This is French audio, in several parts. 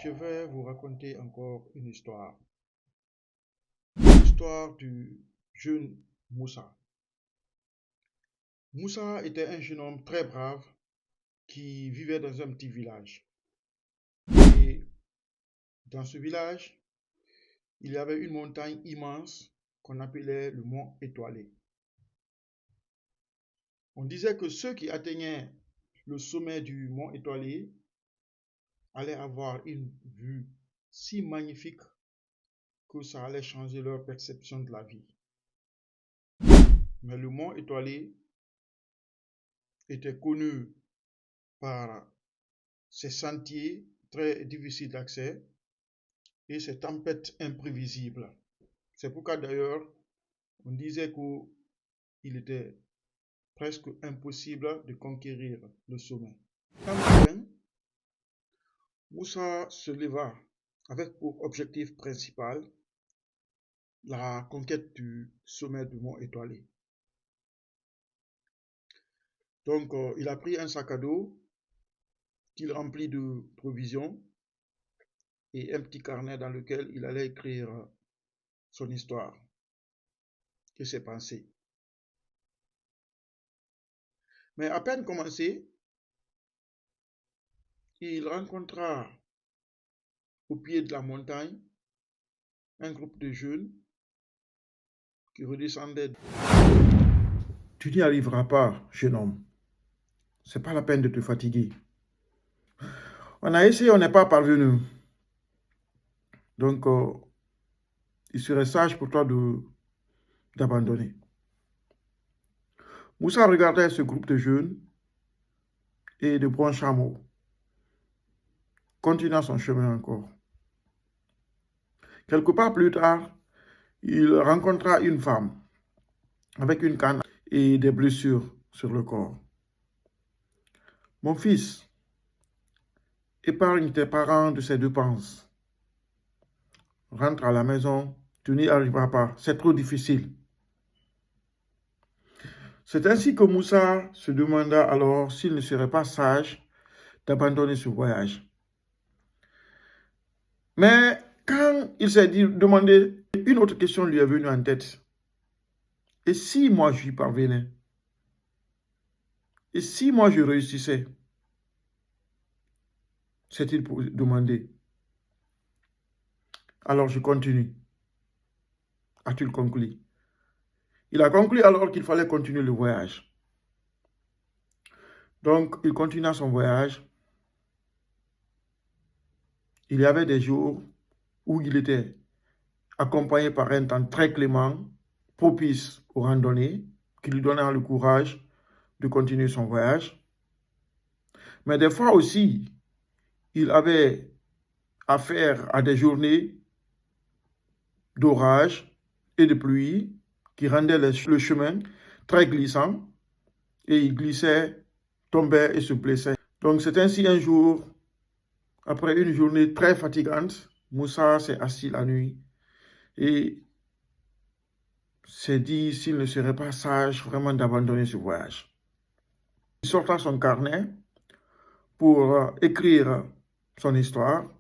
je vais vous raconter encore une histoire. L'histoire du jeune Moussa. Moussa était un jeune homme très brave qui vivait dans un petit village. Et dans ce village, il y avait une montagne immense qu'on appelait le mont Étoilé. On disait que ceux qui atteignaient le sommet du mont Étoilé allaient avoir une vue si magnifique que ça allait changer leur perception de la vie. Mais le mont Étoilé était connu par ses sentiers très difficiles d'accès et ses tempêtes imprévisibles. C'est pourquoi d'ailleurs, on disait qu'il était presque impossible de conquérir le sommet. Un matin, Moussa se leva avec pour objectif principal la conquête du sommet du mont Étoilé. Donc, il a pris un sac à dos qu'il remplit de provisions et un petit carnet dans lequel il allait écrire son histoire et ses pensées. Mais à peine commencé, il rencontra au pied de la montagne un groupe de jeunes qui redescendaient. Tu n'y arriveras pas, jeune homme. C'est pas la peine de te fatiguer. On a essayé, on n'est pas parvenu. Donc, il serait sage pour toi d'abandonner. Moussa regardait ce groupe de jeunes et de bons chameaux, continuant son chemin encore. Quelque part plus tard, il rencontra une femme avec une canne et des blessures sur le corps. Mon fils, épargne tes parents de ces dépenses. Rentre à la maison, tu n'y arriveras pas, c'est trop difficile. C'est ainsi que Moussa se demanda alors s'il ne serait pas sage d'abandonner ce voyage. Mais quand il s'est demandé, une autre question lui est venue en tête. Et si moi j'y parvenais? Et si moi je réussissais? S'est-il demandé. Alors je continue. A-t-il conclu? Il a conclu alors qu'il fallait continuer le voyage. Donc, il continua son voyage. Il y avait des jours où il était accompagné par un temps très clément, propice aux randonnées, qui lui donnait le courage de continuer son voyage. Mais des fois aussi, il avait affaire à des journées d'orage et de pluie qui rendaient le chemin très glissant et il glissait, tombait et se blessait. Donc c'est ainsi un jour, après une journée très fatigante, Moussa s'est assis la nuit et s'est dit s'il ne serait pas sage vraiment d'abandonner ce voyage. Il sorta son carnet pour écrire son histoire.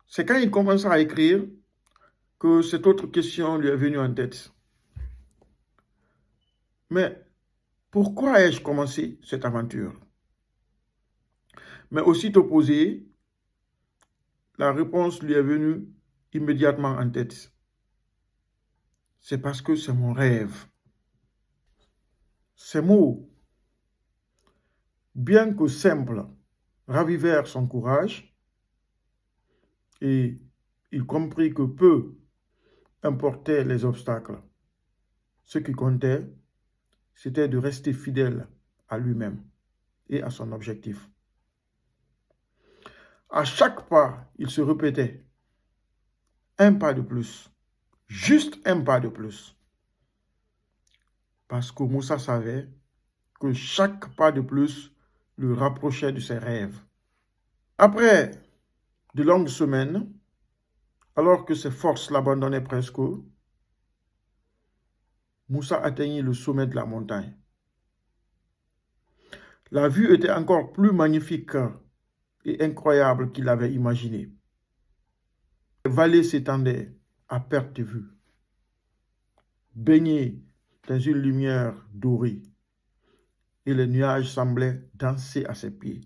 C'est quand il commença à écrire que cette autre question lui est venue en tête. Mais pourquoi ai-je commencé cette aventure? Mais aussitôt posée, la réponse lui est venue immédiatement en tête. C'est parce que c'est mon rêve. Ces mots, bien que simples, ravivèrent son courage et il comprit que peu importaient les obstacles. Ce qui comptait, c'était de rester fidèle à lui-même et à son objectif. À chaque pas, il se répétait un pas de plus, juste un pas de plus. Parce que Moussa savait que chaque pas de plus le rapprochait de ses rêves. Après de longues semaines, alors que ses forces l'abandonnaient presque, Moussa atteignit le sommet de la montagne. La vue était encore plus magnifique et incroyable qu'il avait imaginé. Les vallées s'étendaient à perte de vue, baignées dans une lumière dorée, et les nuages semblaient danser à ses pieds.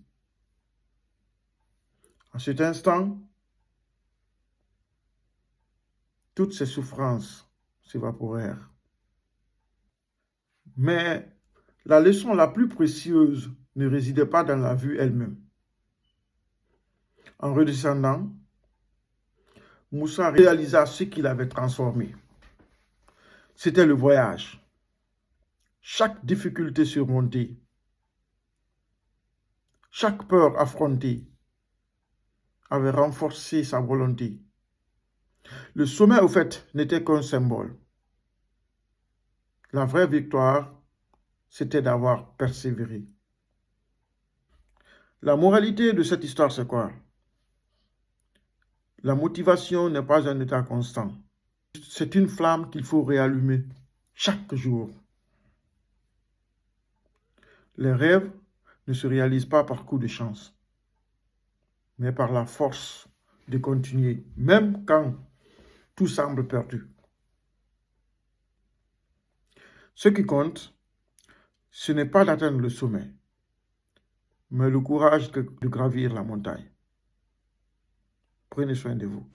En cet instant, toutes ses souffrances s'évaporèrent. Mais la leçon la plus précieuse ne résidait pas dans la vue elle-même. En redescendant, Moussa réalisa ce qu'il avait transformé. C'était le voyage. Chaque difficulté surmontée, chaque peur affrontée avait renforcé sa volonté. Le sommet, au fait, n'était qu'un symbole. La vraie victoire, c'était d'avoir persévéré. La moralité de cette histoire, c'est quoi? La motivation n'est pas un état constant. C'est une flamme qu'il faut réallumer chaque jour. Les rêves ne se réalisent pas par coup de chance, mais par la force de continuer, même quand tout semble perdu. Ce qui compte, ce n'est pas d'atteindre le sommet, mais le courage de gravir la montagne. Prenez soin de vous.